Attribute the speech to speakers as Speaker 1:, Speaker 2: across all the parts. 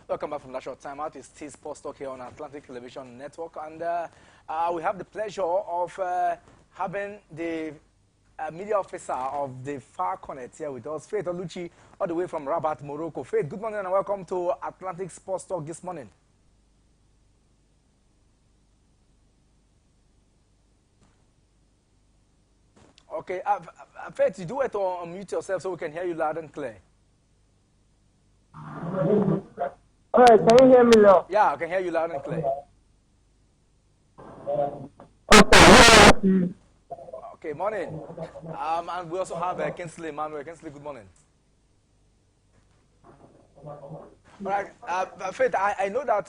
Speaker 1: Welcome back from that short time out. It's T Sports Talk here on Atlantic Television Network, and we have the pleasure of having the media officer of the Far Connect here with us, Faith Oluchi, all the way from Rabat, Morocco. Faith, good morning and welcome to Atlantic Sports Talk this morning. Okay, Faith, you do it to unmute yourself so we can hear you loud and clear.
Speaker 2: All right, can you hear me now?
Speaker 1: Yeah, I can hear you loud and clear.
Speaker 2: Okay.
Speaker 1: Okay, morning. And we also have Kinsley Emmanuel. Kinsley, good morning. All right, Faith, I know that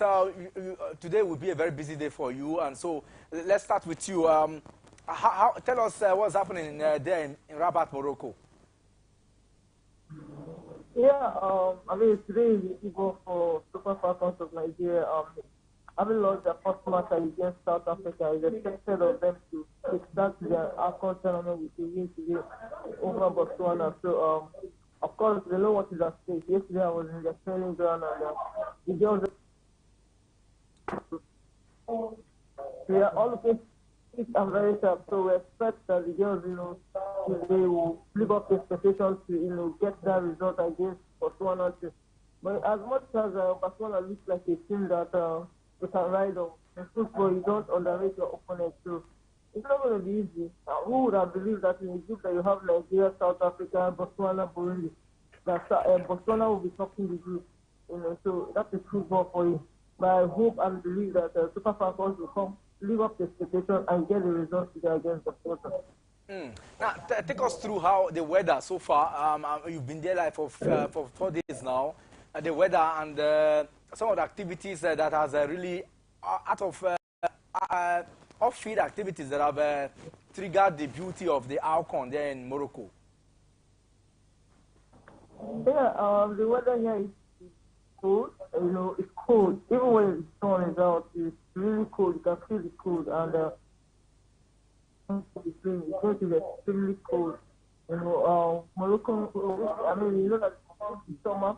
Speaker 1: today will be a very busy day for you, and so let's start with you. Tell us what's happening there in Rabat, Morocco.
Speaker 2: Yeah, I mean, today is the eve for Super Falcons of Nigeria. Having lost their first match against South Africa, it's expected of them to start their AFCON tournament with a win today over Botswana. So, of course, they know what is at stake. Yesterday, I was in the training ground, and the girls, they are all looking fit and very sharp. So we expect that the girls, they will live up to expectations to, get that result against Botswana. But as much as Botswana looks like a team that they can ride on, in football, you don't underrate your opponent. So it's not going to be easy. Who would have believed that in a group that you have Nigeria, South Africa, Botswana, Burundi, that Botswana will be topping the group? So that's a football for you. But I hope and believe that Super Falcons will live up to expectation and get the results today against Botswana.
Speaker 1: Now, take us through how the weather so far. You've been there like for 4 days now. The weather and some of the activities that has really out of off-field activities that have triggered the beauty of the Alcon there in Morocco.
Speaker 2: Yeah, the weather here is cold. It's cold. Even when the sun is out, it's really cold. You can feel the cold, and it's going to be extremely cold. Morocco, I mean, you know that it's summer.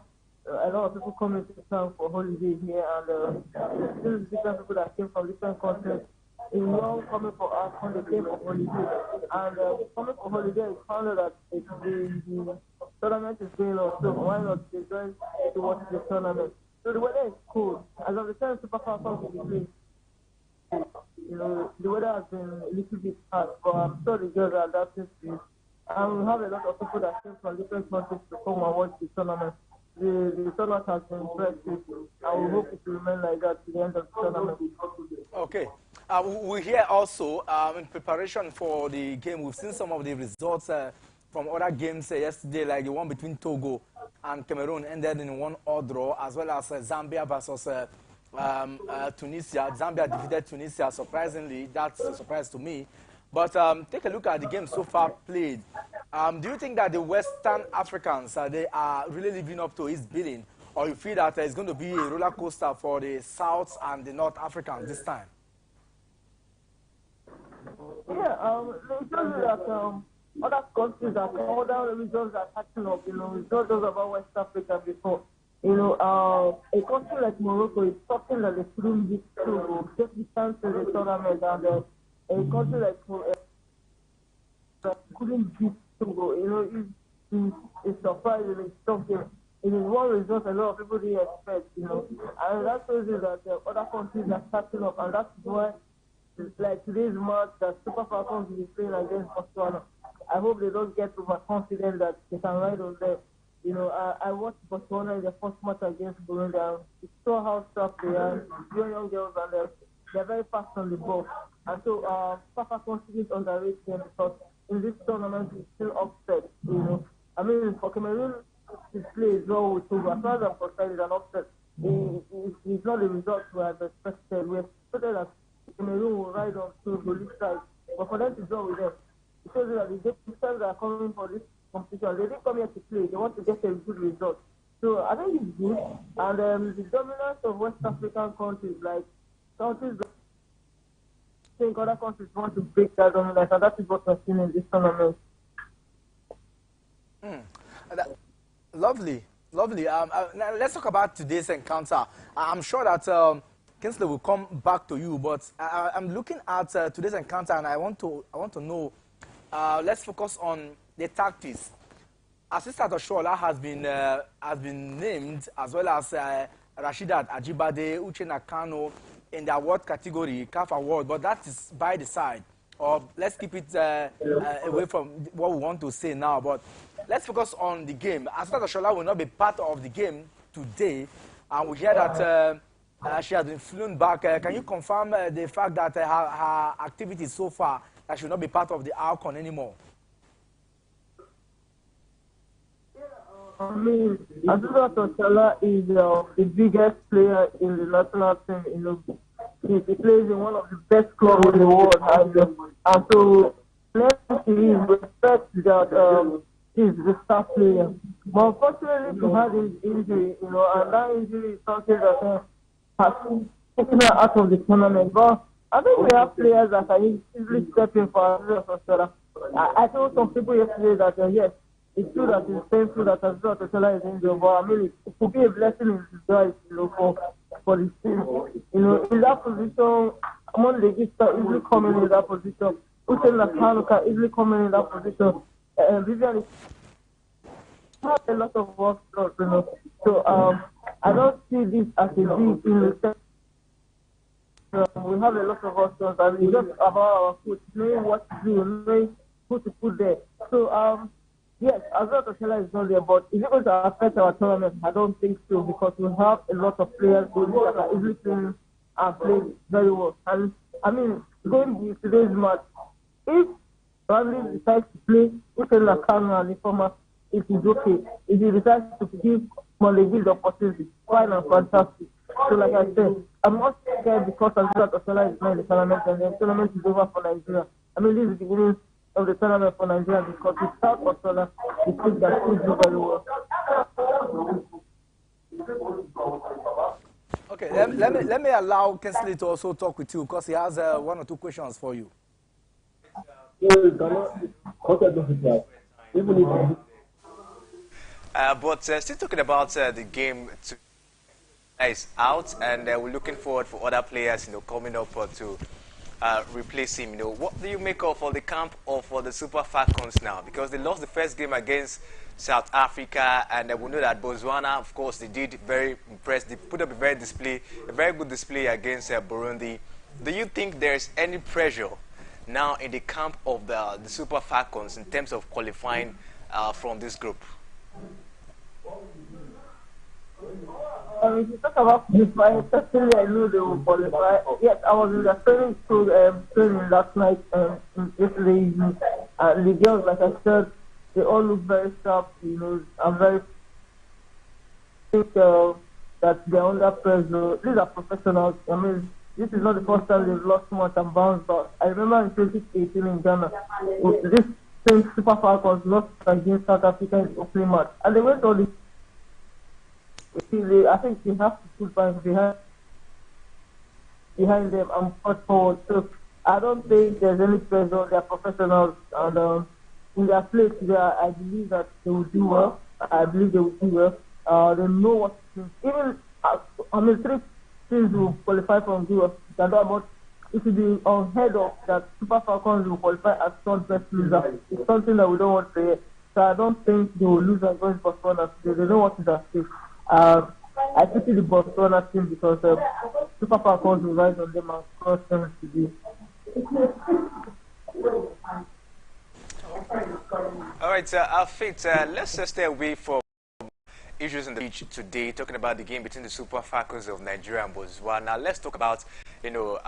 Speaker 2: A lot of people come into town for holidays here, and there's different people that came from different countries. In one coming for Alcon, they came for holiday. And coming for holiday, I found out that the tournament is going on, so why not they join to watch the tournament? So the weather is cool. As of the time Super Falcons will be playing, the weather has been a little bit hard, but I'm sure the girls are adapting to it. And we have a lot of people that came from different countries to come and watch the tournament. The tournament has been impressive, and we hope it will remain like that to the end of the tournament.
Speaker 1: Okay. We hear also, in preparation for the game, we've seen some of the results from other games yesterday, like the one between Togo and Cameroon ended in 1-1 draw, as well as Zambia versus Tunisia. Zambia defeated Tunisia, surprisingly. That's a surprise to me. But take a look at the game so far played. Do you think that the Western Africans, they are really living up to his billing? Or you feel that it's going to be a roller coaster for the South and the North Africans this time?
Speaker 2: Yeah, it shows that other countries, other regions are catching up. It's not just about West Africa before. A country like Morocco is something that they couldn't beat to get the chance in the tournament, and a country like that couldn't beat Togo. It's surprising. It's something. It is one result a lot of people didn't expect. And that shows you that other countries are catching up, and that's why. Like today's match that Super Falcons will be playing against Botswana. I hope they don't get overconfident that they can ride on them. I watched Botswana in the first match against Burundi, and we saw how sharp they are, young girls, and they're very fast on the ball. And so Super Falcons didn't underrate them because in this tournament it's still upset. I mean, for Cameroon to play as well with Togo, as far as I'm concerned, it's an upset. It's not the result we had expected. We expected that Cameroon will ride on to the league side, but for them to draw with them, it shows that the defenders are coming for this competition. They didn't come here to play; they want to get a good result. So I think it's good, and the dominance of West African countries, like countries that think other countries want to break that dominance, and that is what we're seeing in this tournament.
Speaker 1: Lovely. Lovely. Now let's talk about today's encounter. I'm sure that Kingsley will come back to you, but I'm looking at today's encounter, and I want to know. Let's focus on the tactics. Assistant Oshola has been named, as well as Rashidat Ajibade, Uche Nakano in the award category, CAF award, but that is by the side. Or let's keep it away from what we want to say now. But let's focus on the game. Assistant Oshola will not be part of the game today, and we hear that she has been flown back. Can you confirm the fact that her activities so far that she will not be part of the outcome anymore?
Speaker 2: I mean, Azusa Toshala is the biggest player in the national team. You know, he plays in one of the best clubs in the world, and so let's respect that he's the star player. But unfortunately, he had his injury, you know, and that injury is something that has taken her out of the tournament. But I think we have players that can easily step in for Azusa Toshala. I told some people yesterday that yes. It's true that it's painful that Azusa Toshala is injured, but I mean, it could be a blessing in disguise, you know, for the team. You know, in that position, among the Gista easily coming in that position. Uche Nakano can easily come in that position. Vivian is not a lot of work, you know. So I don't see this as a big in the sense. We have a lot of options, and it's just about our coach knowing what to do, knowing who to put there. So yes, Azusa Toshala is not there, but is it going to affect our tournament? I don't think so, because we have a lot of players who are easily playing and playing very well. And I mean, going with today's match, if Randy decides to play Uche Nakano and Informa, it is okay. If he decides to give Monlegui the opportunity, fine and fantastic. So like I said, I'm not scared because Azusa Toshala is not in the tournament, and the tournament is over for Nigeria. I mean, this is the beginning of the tournament for Nigeria, because without Oshola, we think that we do very well.
Speaker 1: Okay, let me allow Kingsley to also talk with you, because he has one or two questions for you.
Speaker 3: But still talking about the game is out, and we're looking forward for other players, you know, coming up to replace him. You know, what do you make of for the camp or for the Super Falcons now? Because they lost the first game against South Africa, and we know that Botswana, of course, they did very impressed. They put up a very good display against Burundi. Do you think there's any pressure now in the camp of the Super Falcons in terms of qualifying from this group?
Speaker 2: If you talk about qualifying, certainly I knew they will qualify. Yes, I was in the training last night and yesterday evening. The girls, like I said, they all look very sharp. You know, I'm very think that they're under pressure. These are professionals. I mean, this is not the first time they've lost much and bounced back. I remember in 2018 in Ghana, this same Super Falcons lost against South Africa in the opening match, and they went on the. I think they have to put back behind them and push forward. So I don't think there's any pressure. They're professionals, and in their place, I believe that they will do well. I believe they will do well. They know what to do. Even I mean, 3 teams will qualify from zero. But it will be unheard of that Super Falcons will qualify as third best loser. It's something that we don't want to hear. So I don't think they will lose against Botswana today. They know what is at stake. I pity the Botswana team because Super Falcons will rise on them and cross them today.
Speaker 3: All right, Faith, let's just stay away from issues in the beach today, talking about the game between the Super Falcons of Nigeria and Botswana. Now, let's talk about, you know,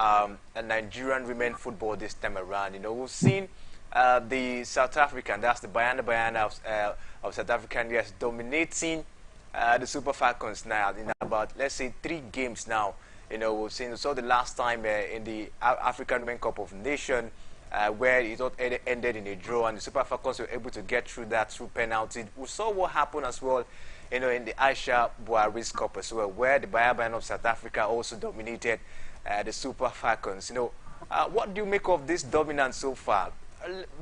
Speaker 3: Nigerian women football this time around. You know, we've seen the South African, that's the Bayana of South African, yes, dominating the Super Falcons now in about, let's say, 3 games now. You know, we've seen, so the last time in the African Women Cup of Nations, where it all ended in a draw, and the Super Falcons were able to get through that through penalty. We saw what happened as well, you know, in the Aisha Buhari's Cup as well, where the Bayaban of South Africa also dominated the Super Falcons. You know, what do you make of this dominance so far?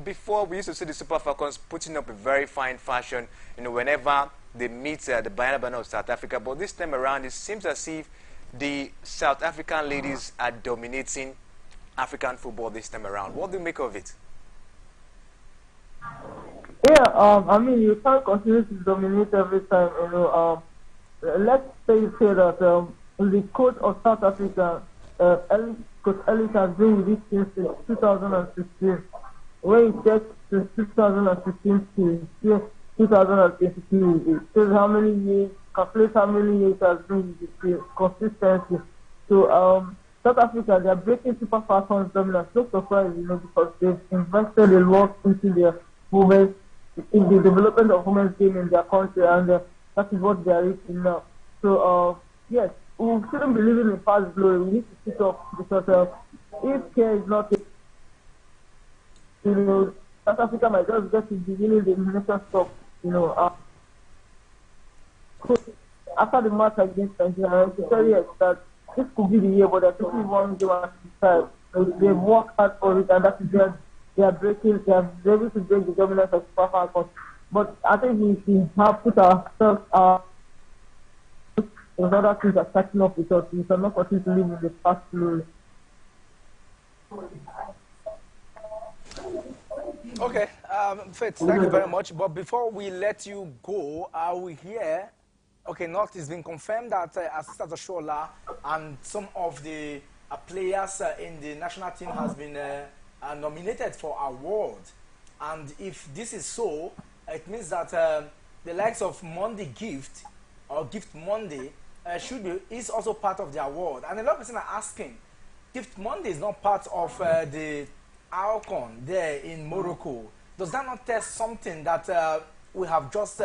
Speaker 3: before we used to see the Super Falcons putting up a very fine fashion, whenever they meet the Banana of South Africa. But this time around, it seems as if the South African ladies are dominating African football this time around. What do you make of it?
Speaker 2: Yeah, I mean, you can't continue to dominate every time. Let's say that the coach of South Africa, Coach Ellis, has been with this team since 2016. When he checked since 2016 to 2022, it shows how many years, calculate how many years has been with the team, consistency. So, South Africa, they are breaking Super Falcons dominance. No surprise, because they've invested a lot into their women's, in the development of women's game in their country, and that is what they are reaching now. So, yes, we shouldn't be living in past glory. We need to sit up because if care is not, South Africa might just get to beginning the elimination stop. After the match against Nigeria, I tell you that this could be the year, but they're taking one game at a time. They've worked hard for it, and that is where they are able to break the dominance of Super Falcons. But I think we should have put ourselves in other things are catching up with us. We cannot continue to live in the past glory.
Speaker 1: Okay, Faith, thank you very much. But before we let you go, are we here? Okay, not it's been confirmed that Assistant Oshola and some of the players in the national team has been nominated for award. And if this is so, it means that the likes of Monday Gift or Gift Monday is also part of the award. And a lot of people are asking, Gift Monday is not part of the Alcon there in Morocco. Does that not tell something that we have just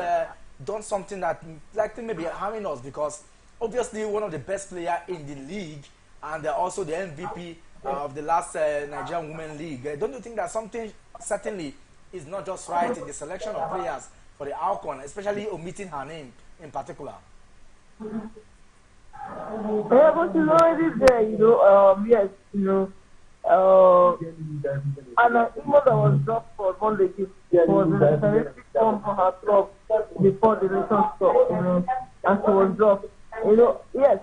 Speaker 1: done something that likely maybe harming us? Because obviously one of the best players in the league and also the MVP of the last Nigerian Women League. Don't you think that something certainly is not just right in the selection of players for the Alcon, especially omitting her name in particular?
Speaker 2: Yeah, but she's already there, yes, and even though I was dropped for Monday, she was in a terrific form for her club before the nation stop, and she was dropped. Yes,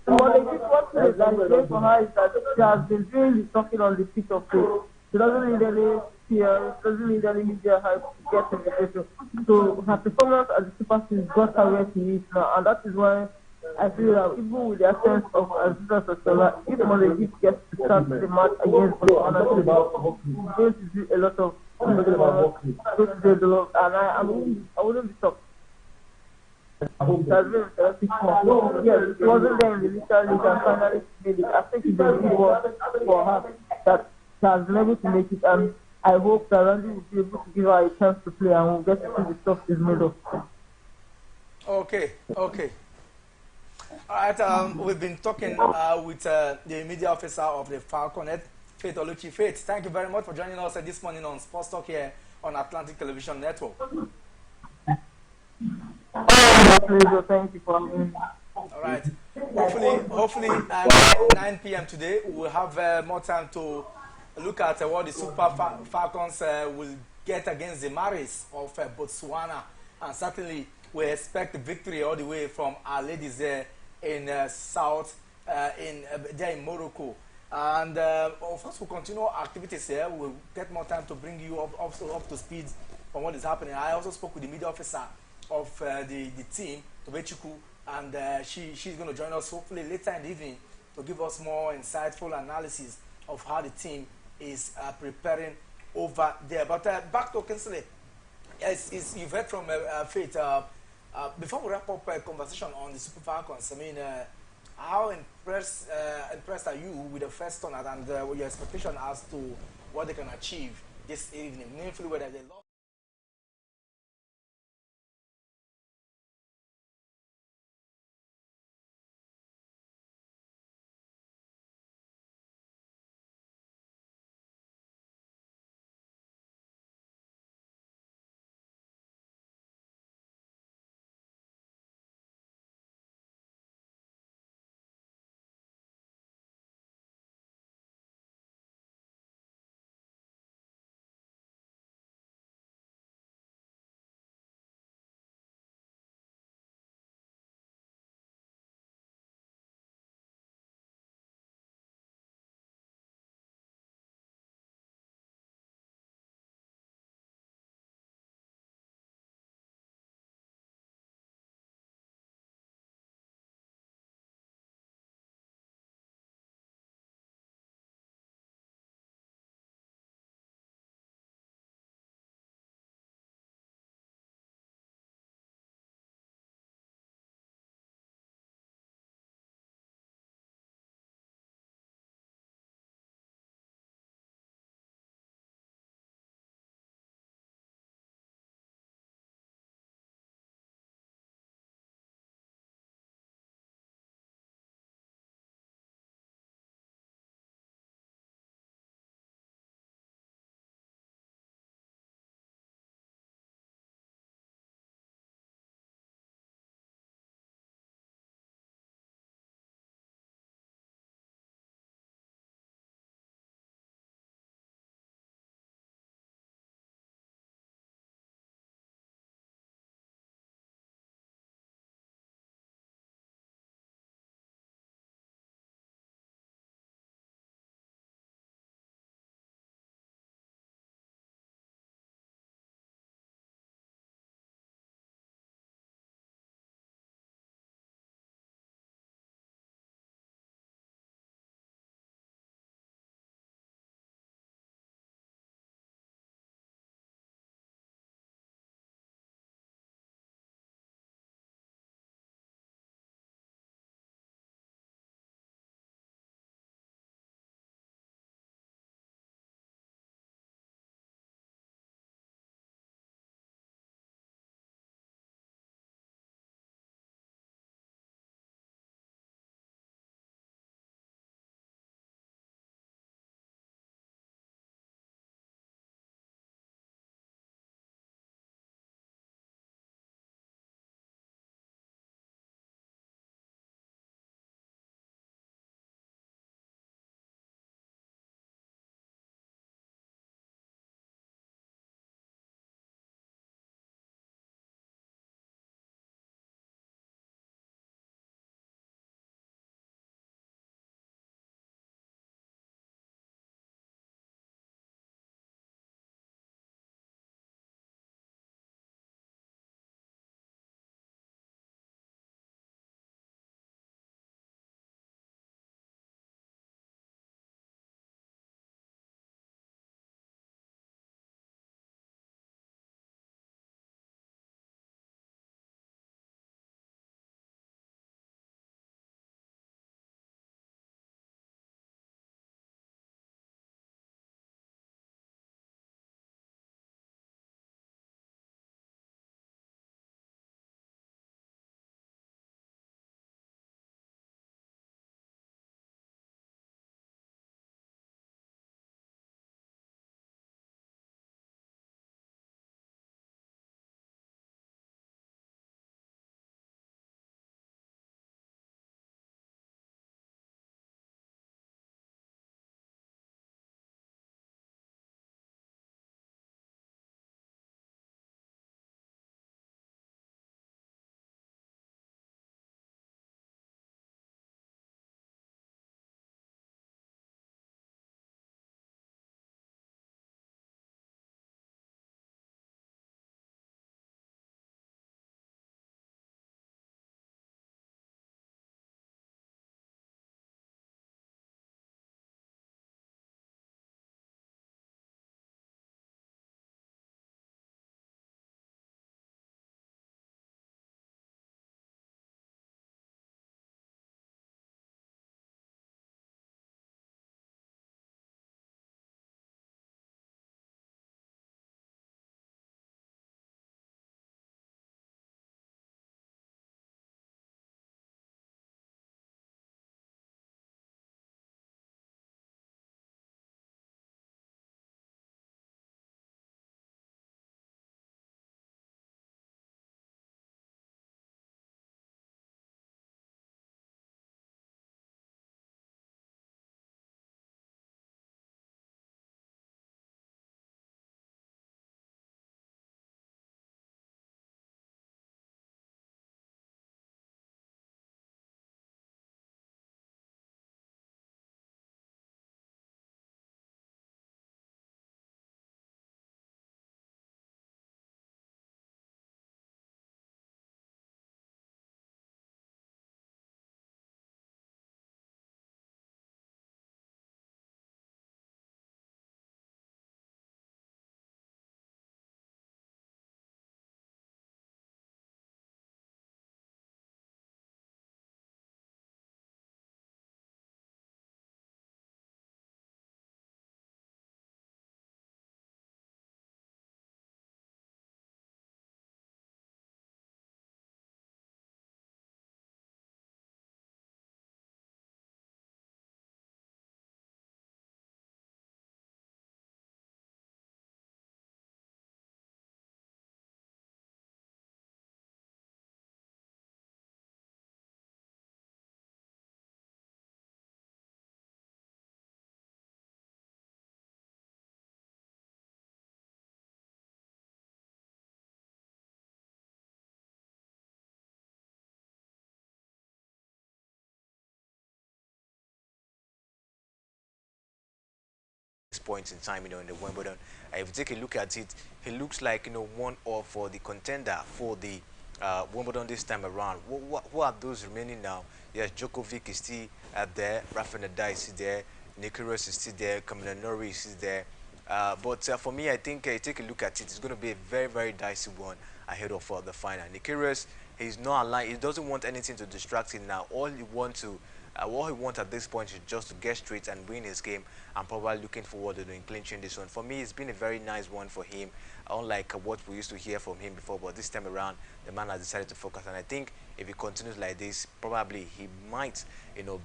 Speaker 2: Monday, one thing that is great for her is that she has been doing the talking on the pitch of play. She doesn't need any PR, she doesn't need any media hype to get invitation. So her performance as a Super Queen got her where she is now, and that is why I feel that even with the absence of Aziza Sosola, if Monday gets to start the match against Botswana, he's going to do a lot of and I wouldn't be shocked. It has been a terrific form. Yes, it wasn't there in the initial league and finally made it. I think it's a good one for her that she has been able to make it, and I hope that Randy will be able to give her a chance to play and we'll get to see the stuff she's made of.
Speaker 1: Okay. All right, we've been talking with the media officer of the Falconet, Faith Oluchi. Faith, thank you very much for joining us this morning on Sports Talk here on Atlantic Television Network.
Speaker 2: Thank you for having me.
Speaker 1: All right. Hopefully, 9 p.m. today, we'll have more time to look at what the Super Falcons will get against the Maris of Botswana. And certainly, we expect victory all the way from our ladies there in there in Morocco. And of course, we'll continue our activities here. We'll get more time to bring you up to speed on what is happening. I also spoke with the media officer of the team, Tobechuku, and she's going to join us hopefully later in the evening to give us more insightful analysis of how the team is preparing over there. But back to Kinsley, you've heard from Faith. Before we wrap up a conversation on the Super Falcons, I mean, how impressed are you with the first turnout and your expectation as to what they can achieve this evening, meaningfully whether they lost
Speaker 3: point in time, in the Wimbledon. If you take a look at it, he looks like, one off for the contender for the Wimbledon this time around. Who are those remaining now? Yes, Djokovic is still there, Rafa Nadal is still there, Nikiros is still there, Kamila Norrie is still there. But for me, I think take a look at it. It's going to be a very, very dicey one ahead of the final. Nikiros, he's not aligned. He doesn't want anything to distract him now. What he wants at this point is just to get straight and win his game. I'm probably looking forward to doing clinching this one. For me, it's been a very nice one for him, unlike what we used to hear from him before. But this time around, the man has decided to focus, and I think if he continues like this, probably he might,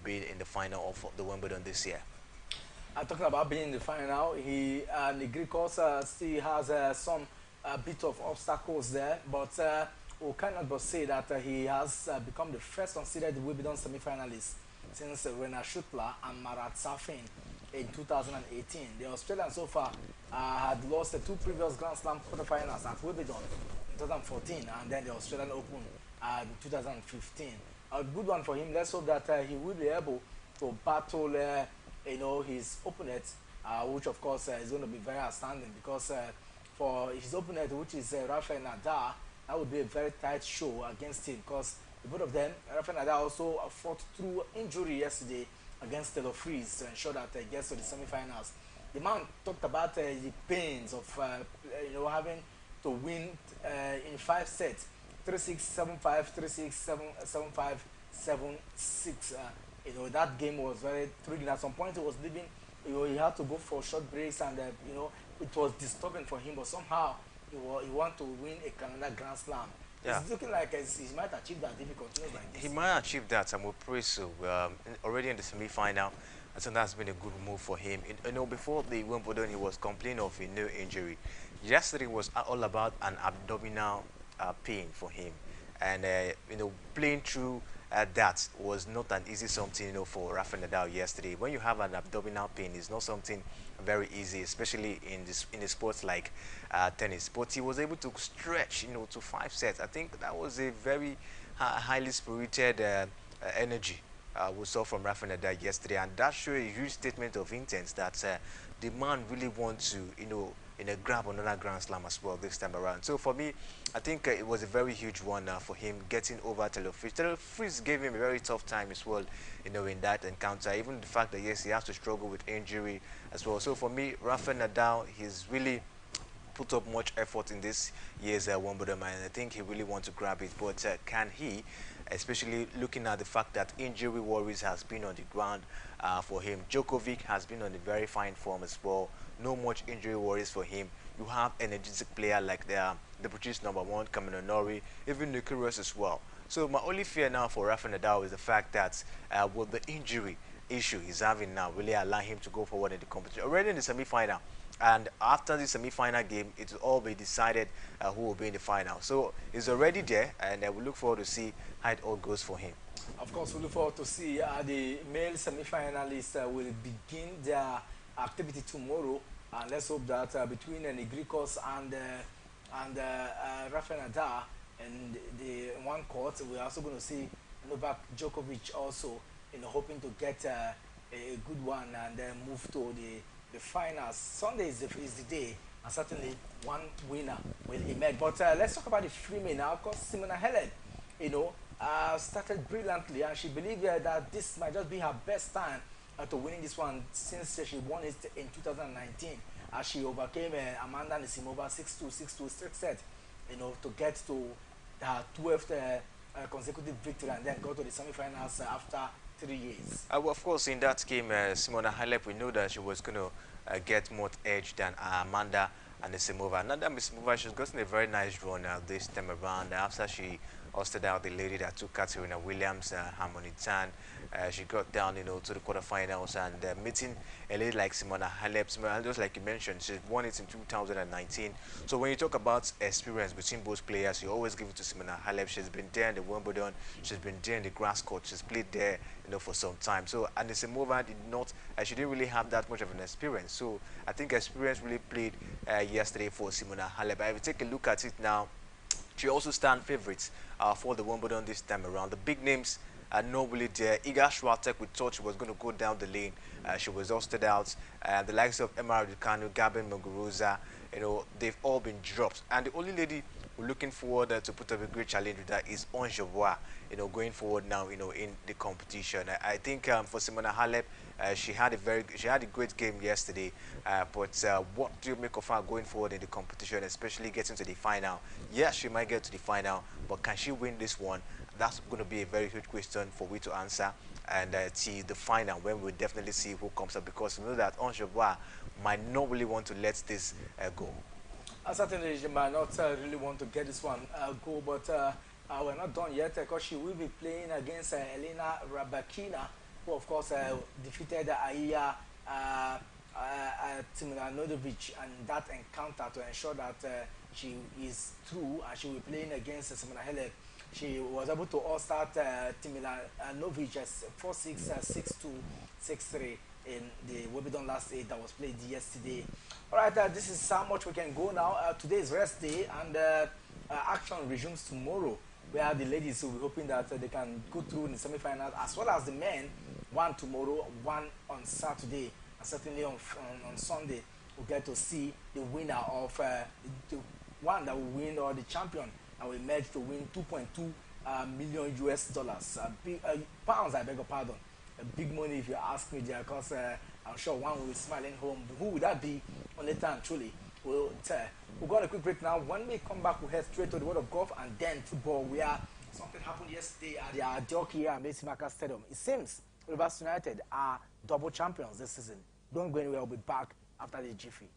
Speaker 3: be in the final of the Wimbledon this year.
Speaker 1: Talking about being in the final, Negrikos still has some bit of obstacles there, but we cannot but say that he has become the first considered Wimbledon semi-finalist since Rena Shutler and Marat Safin in 2018. The Australians so far had lost the two previous Grand Slam quarterfinals at Wimbledon in 2014 and then the Australian Open in 2015. A good one for him. Let's hope that he will be able to battle his opponent, which of course is going to be very outstanding because for his opponent, which is Rafael Nadal, that would be a very tight show against him because the both of them, Rafael Nadal also fought through injury yesterday against Taylor Fritz to ensure that he gets to the semi-finals. The man talked about the pains of having to win in 5 sets, 3-6, 7-5, 3-6, 7-5, 7-6. That game was very thrilling. At some point, he was leaving. He had to go for short breaks, and it was disturbing for him. But somehow, he wanted to win a Canada Grand Slam. Yeah. It's looking like he might achieve that if he continues like this.
Speaker 3: He might achieve that, and we'll pray so. Already in the semi-final, I think that's been a good move for him. Before the Wimbledon, he was complaining of a knee injury. Yesterday was all about an abdominal pain for him, and playing through that was not an easy something, for Rafa Nadal yesterday. When you have an abdominal pain, it's not something very easy, especially in a sport like tennis. But he was able to stretch, to 5 sets. I think that was a very highly spirited energy we saw from Rafa Nadal yesterday, and that showed a huge statement of intent that the man really wants to, grab another Grand Slam as well this time around. So for me, I think it was a very huge one for him getting over Taylor Fritz. Taylor Fritz gave him a very tough time as well, in that encounter. Even the fact that yes, he has to struggle with injury as well. So for me, Rafa Nadal, he's really put up much effort in this year's Wimbledon, and I think he really wants to grab it. But can he? Especially looking at the fact that injury worries has been on the ground for him. Djokovic has been on a very fine form as well. No much injury worries for him. You have energetic player like the British #1, Kamila Norrie, even Nikiros as well. So my only fear now for Rafa Nadal is the fact that with the injury issue he's having now really allow him to go forward in the competition. Already in the semi-final, and after the semi-final game, it will all be decided who will be in the final. So he's already there, and we look forward to see how it all goes for him.
Speaker 1: Of course, we look forward to see the male semi-finalists will begin their activity tomorrow. And let's hope that between Negrikos and Rafael Nadal and the one court, we're also going to see Novak Djokovic also, hoping to get a good one and then move to the finals. Sunday is the day, and certainly one winner will emerge. But let's talk about the female now, because Simona Halep, started brilliantly, and she believed that this might just be her best time to winning this one since she won it in 2019, as she overcame Amanda Anisimova 6-2, 6-2 straight set, to get to her 12th consecutive victory and then go to the semi-finals after 3 years.
Speaker 3: Well, of course, in that game, Simona Halep, we know that she was going to get more edge than Amanda Anisimova. Amanda Anisimova, she's gotten a very nice run this time around after she hosted out the lady that took Katerina Williams, Harmony Tan. She got down, to the quarterfinals and meeting a lady like Simona Halep. Just like you mentioned, she won it in 2019. So when you talk about experience between both players, you always give it to Simona Halep. She's been there in the Wimbledon. She's been there in the grass court. She's played there, for some time. So Anisimova did not. She didn't really have that much of an experience. So I think experience really played yesterday for Simona Halep. But if you take a look at it now, she also stand favorites for the Wimbledon this time around. The big names normally there. Iga Swiatek, we thought she was going to go down the lane. She was hosted out. The likes of Emma Raducanu, Gabin Muguruza, they've all been dropped. And the only lady we're looking forward to put up a great challenge with that is Onjevoa, going forward now, in the competition. I think for Simona Halep, she had a great game yesterday. But what do you make of her going forward in the competition, especially getting to the final? Yes, she might get to the final, but can she win this one? That's going to be a very huge question for we to answer. And see the final when we'll definitely see who comes up, because we know that Onjevoa might not really want to let this go.
Speaker 1: Certainly, she might not really want to get this one go, but we're not done yet because she will be playing against Elena Rybakina, who, of course, defeated Aya Timnanovic and that encounter to ensure that she is through, and she will be playing against Simona Halep. She was able to all-start Timnanovic as 4-6, 6-2, 6-3 in the Wimbledon last 8 that was played yesterday. All right, this is how much we can go now. Today is rest day, and action resumes tomorrow, where the ladies will be hoping that they can go through in the semi-finals, as well as the men, one tomorrow, one on Saturday, and certainly on Sunday, we'll get to see the winner of the one that will win, or the champion, and will emerge to win 2.2 million US dollars, pounds, I beg your pardon. Big money if you ask me there, because I'm sure one will be smiling home. Who would that be? Only time, truly. We'll tell. We'll go on a quick break now. When we come back, we'll head straight to the world of golf and then football, where something happened yesterday at the Adoki at Mesimaka Stadium. It seems Rivers United are double champions this season. Don't go anywhere. We'll be back after the jiffy.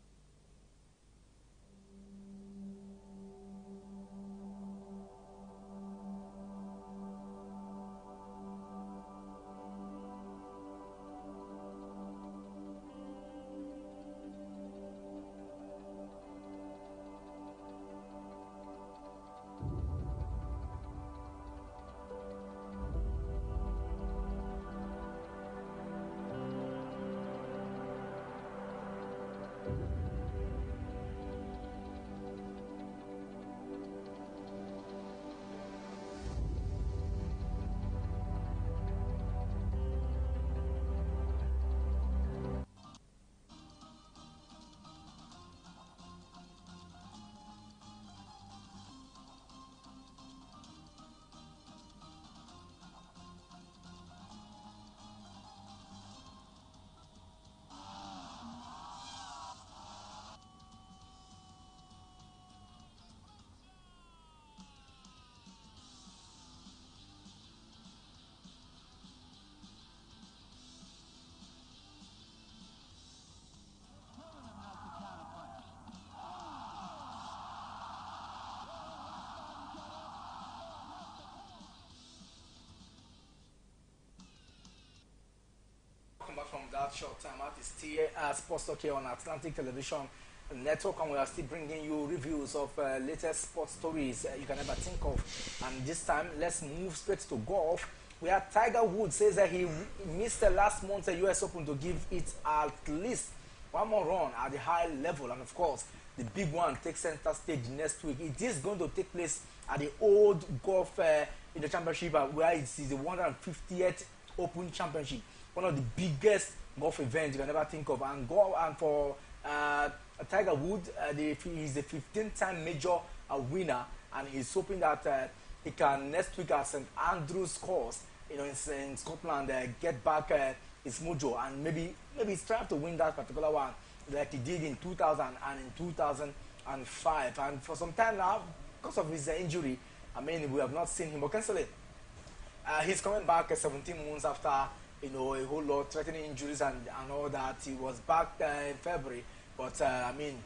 Speaker 1: Welcome back from that short time out. It's still Sports Talk here on Atlantic Television Network, and we are still bringing you reviews of latest sports stories you can ever think of. And this time, let's move straight to golf, where Tiger Woods says that he missed the last month's US Open to give it at least one more run at the high level. And of course, the big one takes center stage next week. It is going to take place at the Old Golf in the Championship, where it is the 150th Open Championship, one of the biggest golf events you can ever think of. And for Tiger Woods, he's the 15th-time major winner, and he's hoping that he can next week at St Andrews course, in Scotland, get back his mojo, and maybe strive to win that particular one like he did in 2000 and in 2005. And for some time now, because of his injury, I mean, we have not seen him. But cancel he's coming back 17 months after a whole lot threatening injuries and all that. He was back in February, but I mean,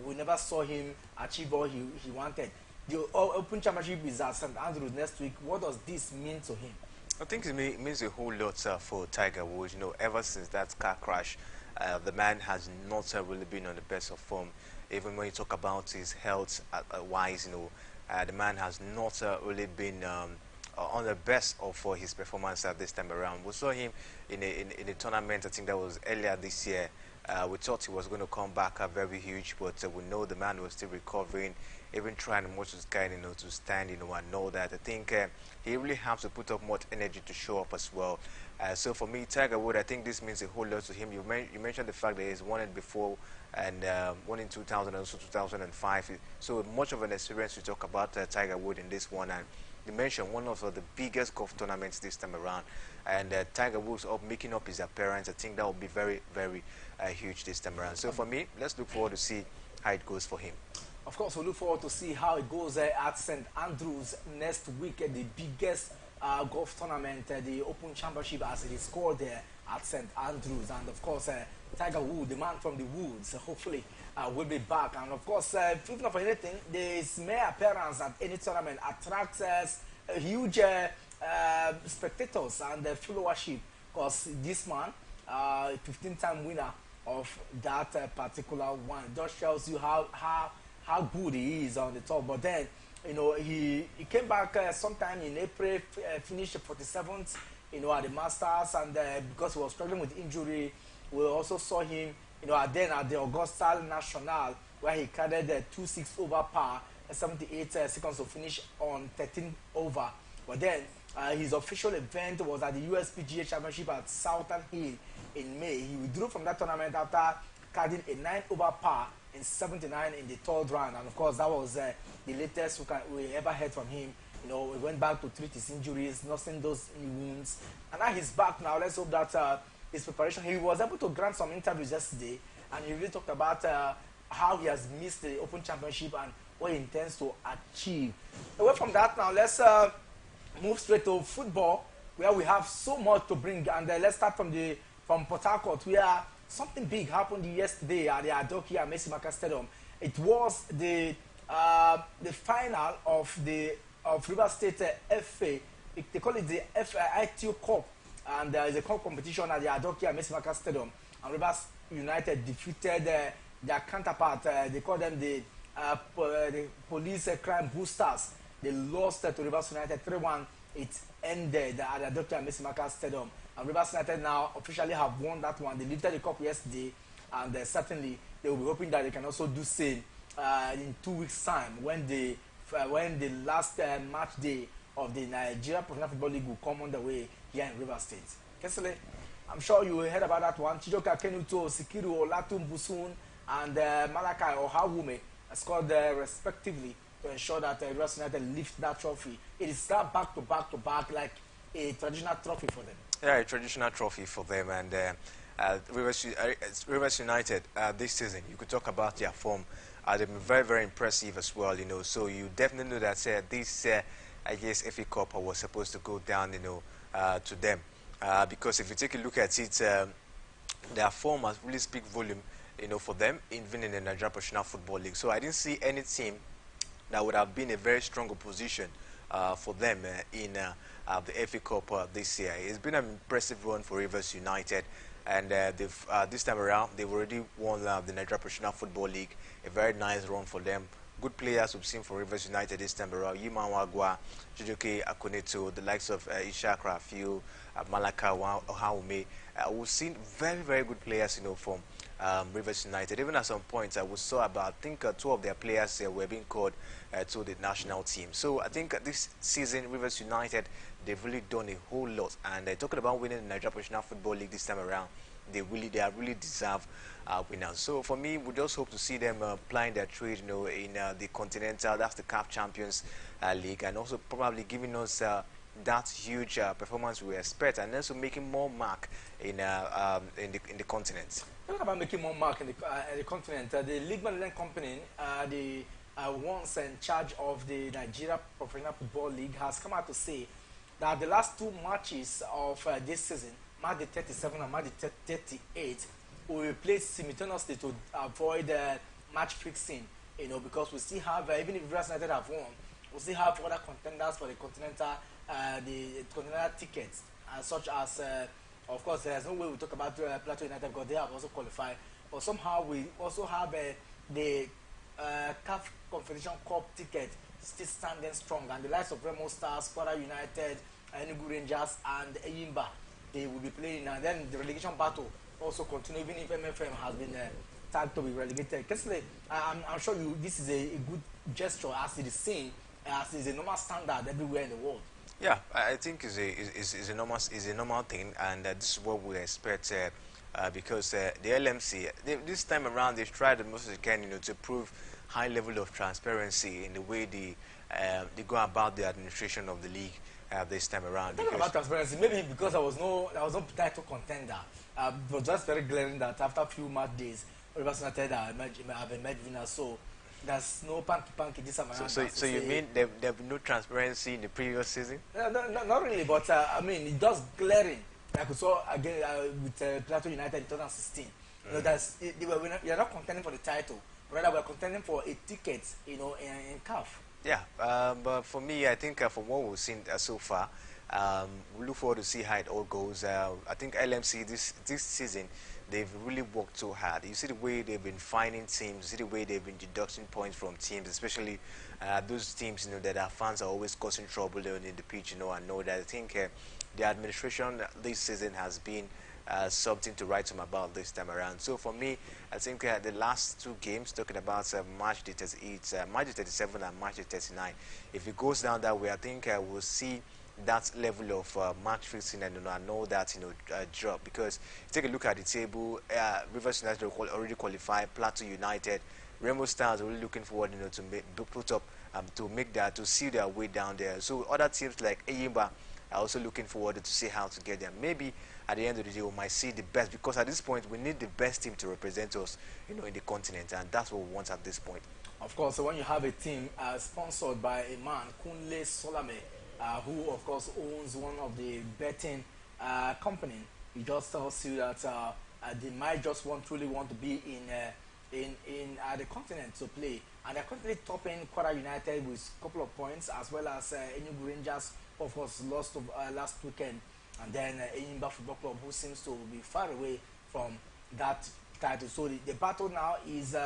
Speaker 1: we never saw him achieve all he wanted. The Open Championship is at St Andrews next week. What does this mean to him?
Speaker 3: I think it means a whole lot for Tiger Woods. Ever since that car crash, the man has not really been on the best of form. Even when you talk about his health wise, the man has not really been on the best of for his performance at this time around. We saw him in a tournament, I think that was earlier this year, We thought he was going to come back very huge, but we know the man was still recovering, even trying much as kind, to stand, and know that. I think he really has to put up much energy to show up as well. So for me, Tiger Woods, I think this means a whole lot to him. You mentioned the fact that he's won it before, and won in 2000 and also 2005. So much of an experience to talk about Tiger Woods in this one, and you mentioned one of the biggest golf tournaments this time around, and Tiger Woods making up his appearance. I think that will be very, very huge this time around. So for me, let's look forward to see how it goes for him.
Speaker 1: Of course, we look forward to see how it goes at St. Andrews next week at the biggest golf tournament, the Open Championship, as it is called there at St. Andrews. And of course, Tiger Woods, the man from the woods, hopefully will be back. And of course, if not for anything, his mere appearance at any tournament attracts huge spectators and followership, because this man, 15-time winner of that particular one, it just shows you how good he is on the top. But then, he came back sometime in April, finished 47th, at the Masters, and because he was struggling with injury, we also saw him, then at the Augusta National, where he carried 2-6 over par, 78 seconds to finish on 13 over. But then, his official event was at the USPGA Championship at Southern Hill in May. He withdrew from that tournament after carrying a 9 over par in 79 in the third round, and of course that was the latest we ever heard from him. He went back to treat his injuries, nursing those wounds, and now he's back now. Let's hope that his preparation. He was able to grant some interviews yesterday, and he really talked about how he has missed the Open Championship and what he intends to achieve. Away from that now, let's move straight to football, where we have so much to bring. And let's start from Port Harcourt, where something big happened yesterday at the Adokia Messimaka Stadium. It was the final of Rivers State FA. They call it the ITU Cup, and there is a cup competition at the Adokia Messimaka Stadium. And Rivers United defeated their counterpart. They call them the police crime boosters. They lost to Rivers United 3-1. It ended at the Adokia Messimaka Stadium. And Rivers United now officially have won that one. They lifted the cup yesterday, and certainly they will be hoping that they can also do same in 2 weeks' time, when the last match day of the Nigeria Professional Football League will come on the way here in Rivers State. Kesele, I'm sure you heard about that one. Chijoka Kenuto, Sikiru Olatum Busun, and Malakai Ohawume scored respectively to ensure that Rivers United lift that trophy. It is that back to back, like a traditional trophy for them.
Speaker 3: Yeah, a traditional trophy for them, and Rivers United this season, you could talk about their form. They've been very, very impressive as well, So you definitely know that this, I guess, FA Cup was supposed to go down, to them, because if you take a look at it, their form has really speak volume, for them, even in the Nigeria Professional Football League. So I didn't see any team that would have been a very strong opposition for them in the FA Cup this year. It's been an impressive run for Rivers United, and this time around they've already won the Nigeria Professional Football League. A very nice run for them. Good players we've seen for Rivers United this time around: Yiman Wagwa, Jujoke Akoneto, the likes of Ishak Rafiu, Malaka Ohaume. We've seen very, very good players, from Rivers United. Even at some points, we saw about, I think, 2 of their players were being called to the national team. So I think this season, Rivers United, they've really done a whole lot. And talking about winning the Nigeria Professional Football League this time around, they are really deserve winners. So for me, we just hope to see them plying their trade, in the Continental, that's the CAF Champions League, and also probably giving us that huge performance we expect, and also making more mark in the continent.
Speaker 1: Talking about making more mark in the continent, the League Management Company, the ones in charge of the Nigeria Professional Football League, has come out to say that the last 2 matches of this season, match the 37 and match the 38, will be played simultaneously to avoid match fixing, because we still have, even if Rivers United have won, we still have other contenders for the continental tickets, such as, of course, there's no way we talk about Plateau United because they have also qualified, but somehow we also have the CAF Confederation Cup ticket still standing strong, and the likes of Remo Stars, Kwara United, Enugu Rangers, and Eyimba, they will be playing, and then the relegation battle also continue, even if MFM has been tagged to be relegated. Kesley, I'm sure this is a good gesture as it is seen, as it is a normal standard everywhere in the world.
Speaker 3: Yeah, I think is a normal thing, and this is what we expect. Because the LMC this time around they've tried the most they can, to prove high level of transparency in the way they go about the administration of the league this time around.
Speaker 1: Talking about transparency, maybe because there was no title contender, it was just very glaring that after a few match days, Rivers United have emerged winners. So there's no panky this time around.
Speaker 3: So you mean there been no transparency in the previous season?
Speaker 1: No, not really, but I mean, it does glaring. Like we saw again with Plateau United in 2016. They are not contending for the title, rather we're contending for a ticket, in CAF.
Speaker 3: Yeah, but for me, I think from what we've seen so far, we look forward to see how it all goes. I think LMC this season, they've really worked so hard. You see the way they've been finding teams, you see the way they've been deducting points from teams, especially those teams that our fans are always causing trouble in the pitch. I know that. I think the administration this season has been something to write home about this time around. So for me, I think the last two games, talking about March the 38, March the 37 and March the 39, if it goes down that way, I think we'll see that level of match fixing, and I know that drop, because take a look at the table. Rivers United already qualified, Plateau United, Rainbow Stars are really looking forward to put up to see their way down there. So other teams like Eyimba are also looking forward to see how to get there. Maybe at the end of the day we might see the best, because at this point we need the best team to represent us in the continent, and that's what we want at this point.
Speaker 1: Of course, so when you have a team sponsored by a man, Kunle Solame, who of course owns one of the betting company, he just tells you that they might just really want to be in the continent to play, and they're currently topping Kwara United with a couple of points, as well as Enugu Rangers, of course, lost last weekend, and then Eyimba Football Club, who seems to be far away from that title. So the battle now is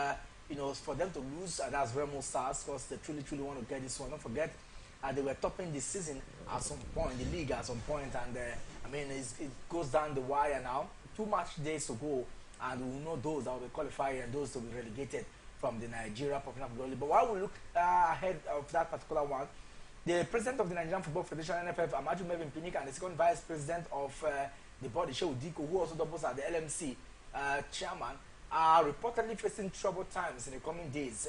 Speaker 1: for them to lose, and that's Remo Stars, because they truly want to get this one. Don't forget, they were topping this season at some point, the league at some point, and I mean, it goes down the wire now. 2 match days to go, and we will know those that will be qualifying and those to be relegated from the Nigeria Professional Football League. But while we look ahead of that particular one, the president of the Nigerian Football Federation, NFF, Amaju Mevin Pinnick, and the second vice president of the body, Shehu Diko, who also doubles as the LMC chairman, are reportedly facing troubled times in the coming days.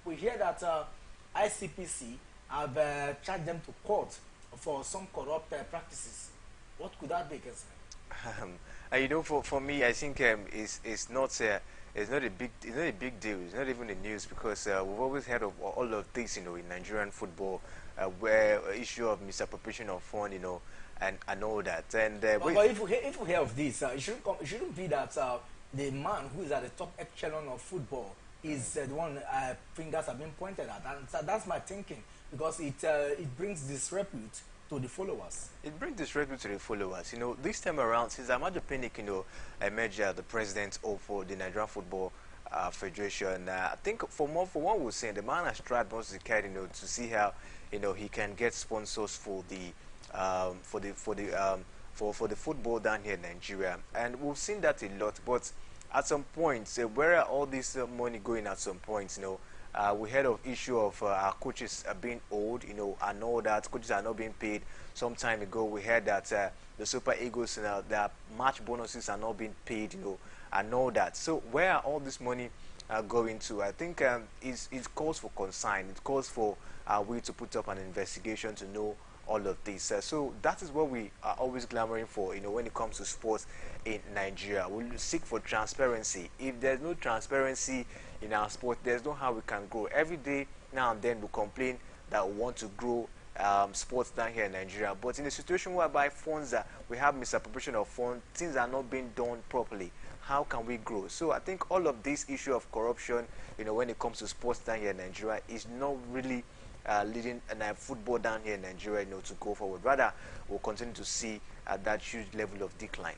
Speaker 1: We hear that ICPC have charged them to court for some corrupt practices. What could that be,
Speaker 3: for me, I think it's not a big deal. It's not even the news, because we've always heard of all of this, in Nigerian football, where issue of misappropriation of fund, and all that. And
Speaker 1: but if we hear of this, it shouldn't be that the man who is at the top echelon of football is the one fingers have been pointed at, and so that's my thinking, because it brings disrepute to the followers.
Speaker 3: It brings disrespect to the followers. This time around, since Amaju Pinnick, emerged as the president of the Nigerian Football Federation, I think for what we're saying, the man has tried most he can, to see how, he can get sponsors for the football down here in Nigeria, and we've seen that a lot. But at some point, where are all this money going? At some point, we heard of issue of our coaches being old. I know that coaches are not being paid. Some time ago, we heard that the Super Eagles, their match bonuses are not being paid. I know that. So where are all this money going to? I think it calls for concern. It calls for we to put up an investigation to know all of this. So that is what we are always clamoring for, when it comes to sports in Nigeria. We'll seek for transparency. If there's no transparency in our sport, there's no how we can grow. Every day, now and then, we complain that we want to grow sports down here in Nigeria. But in a situation whereby funds we have misappropriation of funds, things are not being done properly, how can we grow? So I think all of this issue of corruption, when it comes to sports down here in Nigeria, is not really leading football down here in Nigeria, to go forward. Rather, we'll continue to see that huge level of decline.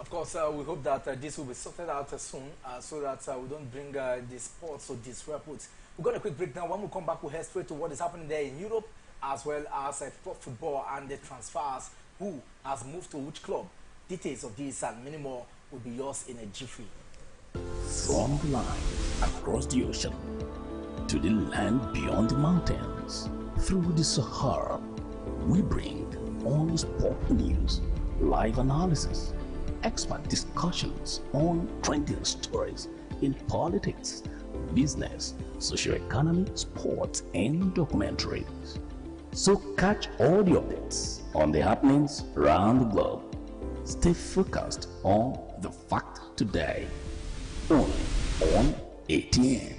Speaker 1: Of course, we hope that this will be sorted out soon, so that we don't bring the sports to disrepute. We're going to quick break now. When we come back, we'll head straight to what is happening there in Europe, as well as football and the transfers. Who has moved to which club? Details of this and many more will be yours in a jiffy.
Speaker 4: From the line across the ocean to the land beyond the mountains, through the Sahara, we bring on sport news, live analysis, expert discussions on trending stories in politics, business, socio-economy, sports, and documentaries. So catch all the updates on the happenings around the globe. Stay focused on the fact today, only on ATN.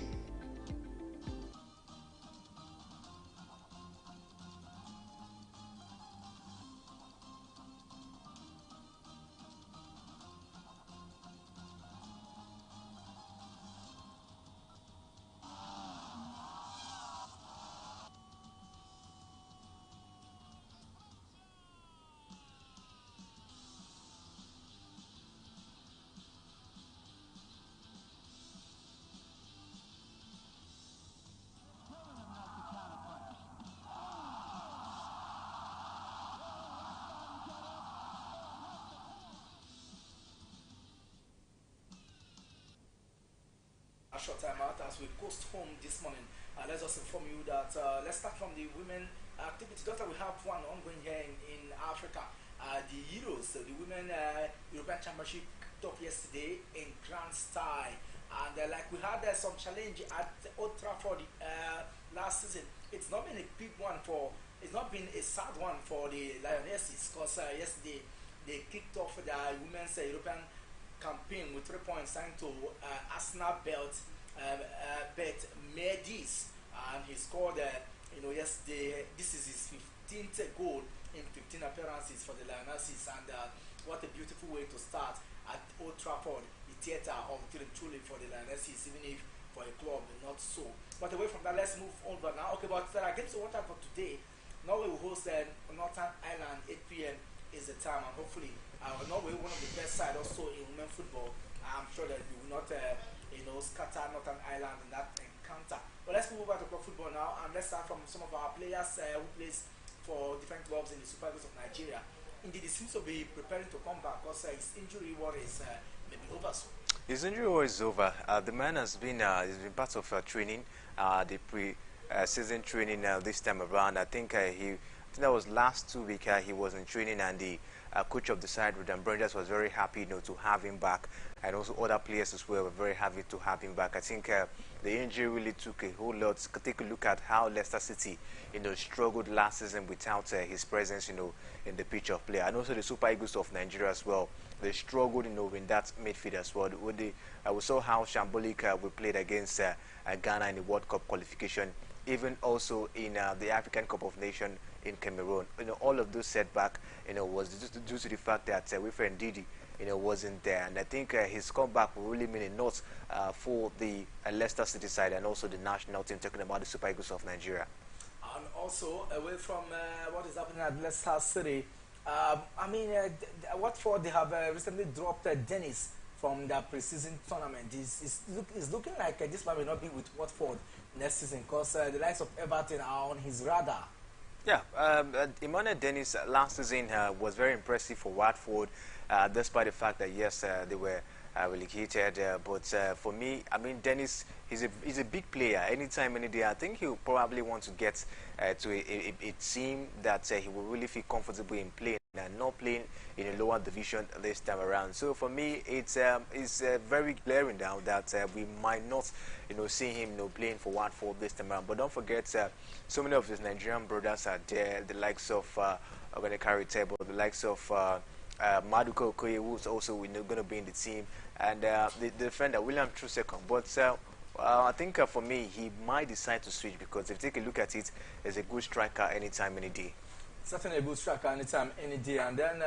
Speaker 1: A short time out as we coast home this morning. Let's just inform you that let's start from the women activity. Doctor, we have one ongoing here in Africa. The Euros, the Women European Championship kicked off yesterday in grand style. And like we had some challenge at Old Trafford last season, it's not been a big one for, it's not been a sad one for the Lionesses because yesterday they kicked off the Women's European campaign with 3 points signed to Arsenal bet Medis, and he scored yesterday. This is his 15th goal in 15 appearances for the Lionesses, and what a beautiful way to start at Old Trafford, the theatre of truly for the Lionesses, even if for a club not so. But away from that, let's move on now. Okay, but games to watch out for today. Norway will host Northern Ireland. 8 p.m. is the time, and hopefully Norway, one of the best side also in women football. I'm sure that you will not scatter Northern Ireland in that encounter. But let's move over to club football now, and let's start from some of our players who plays for different clubs in the Super Eagles of Nigeria. Indeed, he seems to be preparing to come back because his injury war is maybe over soon.
Speaker 3: His injury war is over. The man has been he's been part of training, the pre-season training this time around. I think that was last 2 weeks. He was in training, and the coach of the side, Rudan Brangers, was very happy, to have him back, and also other players as well were very happy to have him back. I think the injury really took a whole lot. Take a look at how Leicester City, struggled last season without his presence, in the pitch of play, and also the Super Eagles of Nigeria as well. They struggled, in that midfield as well. We saw how shambolic we played against Ghana in the World Cup qualification, even also in the African Cup of Nations in Cameroon. All of those setback, was due to the fact that Wilfred Ndidi, wasn't there. And I think his comeback will really mean a lot for the Leicester City side and also the national team, talking about the Super Eagles of Nigeria.
Speaker 1: And also, away from what is happening at Leicester City, Watford, they have recently dropped Dennis from their preseason tournament. It's looking like this man will not be with Watford next season because the likes of Everton are on his radar.
Speaker 3: Yeah, Emmanuel Dennis last season was very impressive for Watford, despite the fact that, yes, they were relegated. But for me, Dennis, he's a big player. Anytime, any day, I think he'll probably want to get to a team that he will really feel comfortable in playing and not playing in a lower division this time around. So for me, it's very glaring now that we might not, see him, playing for Watford this time around. But don't forget, so many of his Nigerian brothers are there. The likes of Oganekari Table, the likes of Maduka Okoye, who's also going to be in the team, and the defender William Trusekong. But I think for me, he might decide to switch because if you take a look at it, he's a good striker anytime, any day.
Speaker 1: Certainly a good striker anytime, any day. And then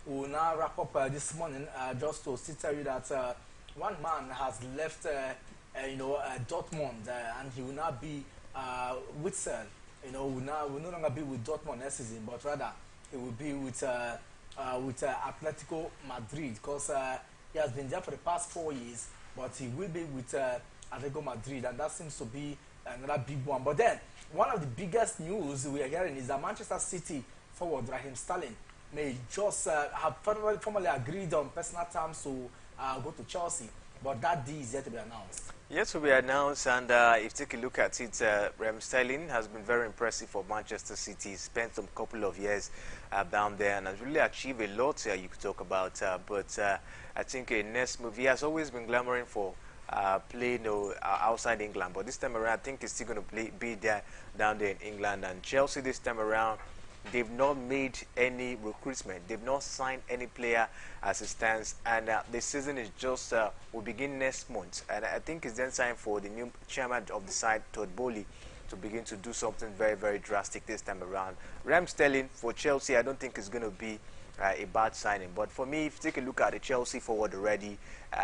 Speaker 1: we'll now wrap up this morning just to still tell you that one man has left, Dortmund, and he will now be Witsel. Will no longer be with Dortmund next season, but rather he will be with Atletico Madrid because he has been there for the past 4 years, but he will be with Atletico Madrid, and that seems to be another big one. But then, one of the biggest news we are hearing is that Manchester City forward Raheem Sterling may just have formally agreed on personal terms to go to Chelsea, but that deal is yet to be announced.
Speaker 3: Yes, will be announced, and if you take a look at it, Raheem Sterling has been very impressive for Manchester City. He spent some couple of years down there and has really achieved a lot you could talk about. But I think a next move, he has always been glamoring for playing outside England, but this time around, I think he's still going to be there down there in England. And Chelsea this time around, they've not made any recruitment. They've not signed any player as it stands. And the season is just will begin next month. And I think it's then time for the new chairman of the side, Todd Bowley, to begin to do something very, very drastic this time around. Raheem Sterling for Chelsea, I don't think it's going to be a bad signing. But for me, if you take a look at the Chelsea forward already,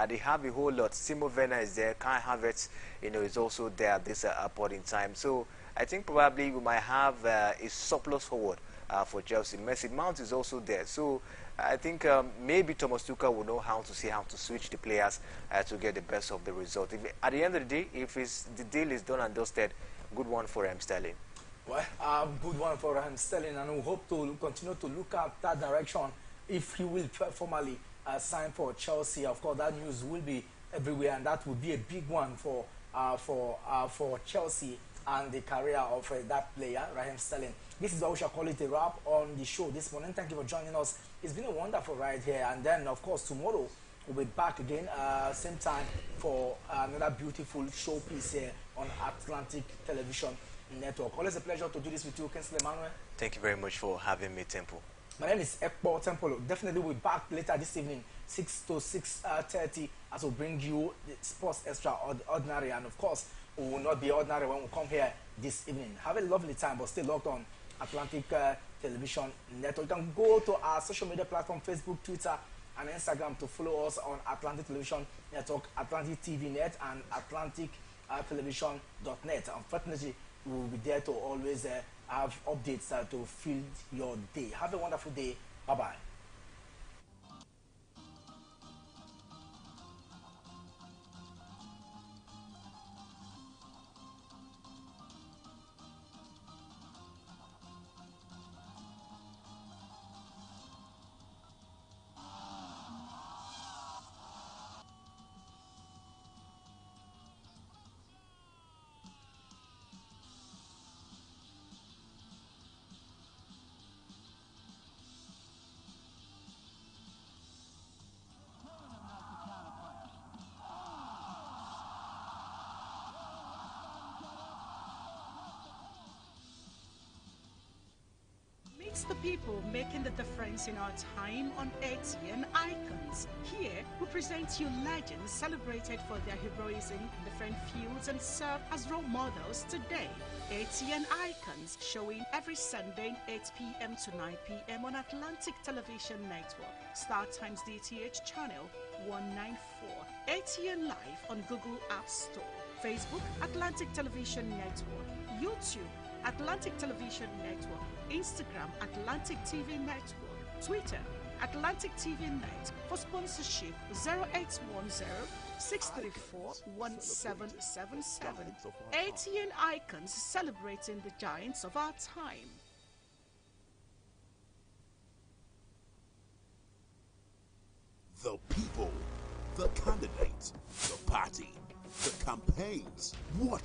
Speaker 3: they have a whole lot. Timo Werner is there. Kai Havertz, is also there at this point in time. So I think probably we might have a surplus forward for Chelsea. Messi Mount is also there. So I think maybe Thomas Tuchel will know how to switch the players to get the best of the result. At the end of the day, if the deal is done and dusted, good one for Sterling.
Speaker 1: Well, good one for Sterling, and we hope to continue to look at that direction if he will formally sign for Chelsea. Of course, that news will be everywhere, and that will be a big one for Chelsea and the career of that player, Raheem Sterling. This is what we shall call it a wrap on the show this morning. Thank you for joining us. It's been a wonderful ride here, and then, of course, tomorrow we'll be back again, same time, for another beautiful showpiece here on Atlantic Television Network. Always a pleasure to do this with you, Kingsley Emmanuel.
Speaker 3: Thank you very much for having me, Temple.
Speaker 1: My name is Ekpo Temple. Definitely we'll be back later this evening, 6 to 6:30, as we'll bring you the Sports Extraordinary. And of course, we will not be ordinary when we come here this evening. Have a lovely time, but stay locked on Atlantic Television Network. You can go to our social media platform, Facebook, Twitter, and Instagram to follow us on Atlantic Television Network, Atlantic TV Net, and Atlantic Television.net. Unfortunately, we will be there to always have updates to fill your day. Have a wonderful day. Bye-bye.
Speaker 5: It's the people making the difference in our time on ATN Icons. Here, we present you legends celebrated for their heroism in different fields and serve as role models today. ATN Icons, showing every Sunday 8 p.m. to 9 p.m. on Atlantic Television Network, StarTimes DTH channel 194, ATN Live on Google App Store, Facebook Atlantic Television Network, YouTube Atlantic Television Network, Instagram Atlantic TV Network, Twitter Atlantic TV Net. For sponsorship 0810 634 1777. ATN Icons, celebrating the giants of our time.
Speaker 6: The people, the candidates, the party, the campaigns. What